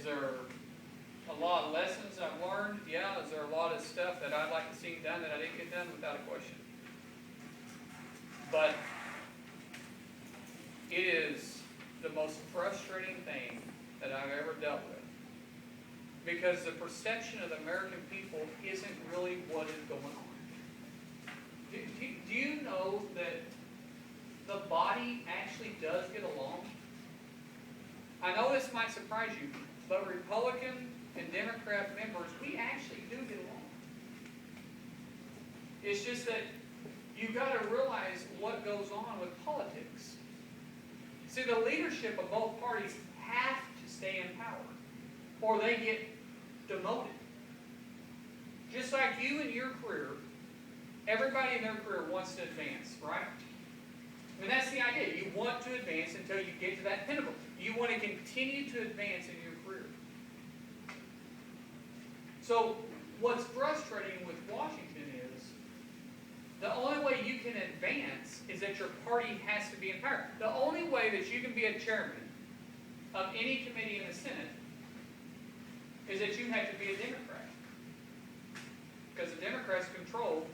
Is there a lot of lessons I've learned? Yeah. Is there a lot of stuff that I'd like to see done that I didn't get done? Without a question. But it is the most frustrating thing that I've ever dealt with. Because the perception of the American people isn't really what is going on. Do you know that the body actually does get along? I know this might surprise you, but Republican and Democrat members, we actually do get along. It's just that you've got to realize what goes on with politics. See, the leadership of both parties have to stay in power, or they get demoted. Just like you in your career, everybody in their career wants to advance, right? I mean, that's the idea. You want to advance until you get to that pinnacle. You want to continue to advance in your career. So, what's frustrating with Washington is the only way you can advance is that your party has to be in power. The only way that you can be a chairman of any committee in the Senate is that you have to be a Democrat. Because the Democrats control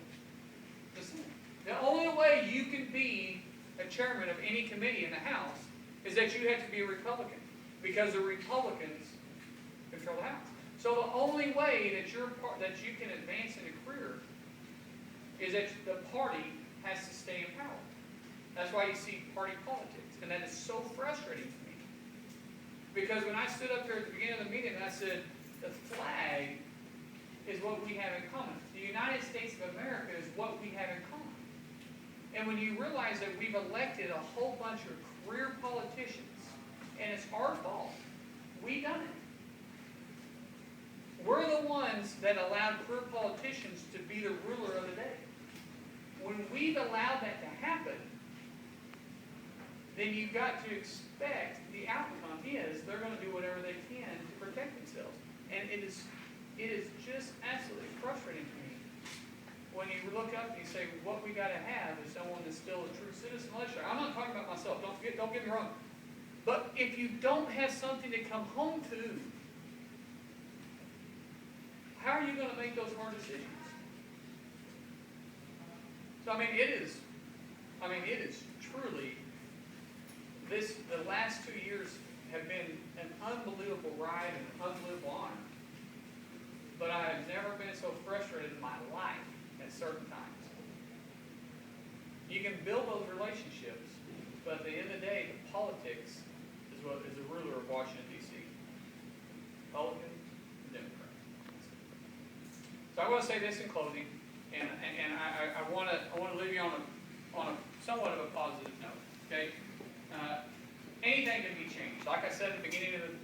the Senate. The only way you can be a chairman of any committee in the House is that you have to be a Republican. Because the Republicans control the House. So the only way that you can advance in a career is that the party has to stay in power. That's why you see party politics. And that is so frustrating to me. Because when I stood up there at the beginning of the meeting and I said, the flag is what we have in common. The United States of America is what we have in common. And when you realize that we've elected a whole bunch of career politicians, and it's our fault, we done it. We're the ones that allowed career politicians to be the ruler of the day. When we've allowed that to happen, then you've got to expect the outcome is they're going to do whatever they can to protect themselves. And it is just absolutely frustrating to me when you look up and you say, what we got to have is someone that's still a true citizen legislator. I'm not talking about myself. Don't get me wrong. But if you don't have something to come home to, how are you going to make those hard decisions? So it is truly the last 2 years have been an unbelievable ride and an unbelievable honor. But I have never been so frustrated in my life at certain times. You can build those relationships, but at the end of the day, the politics is what is the ruler of Washington, D.C. Republican and Democrat. So I want to say this in closing, and I want to leave you on a somewhat of a positive note. Okay, anything can be changed. Like I said at the beginning of the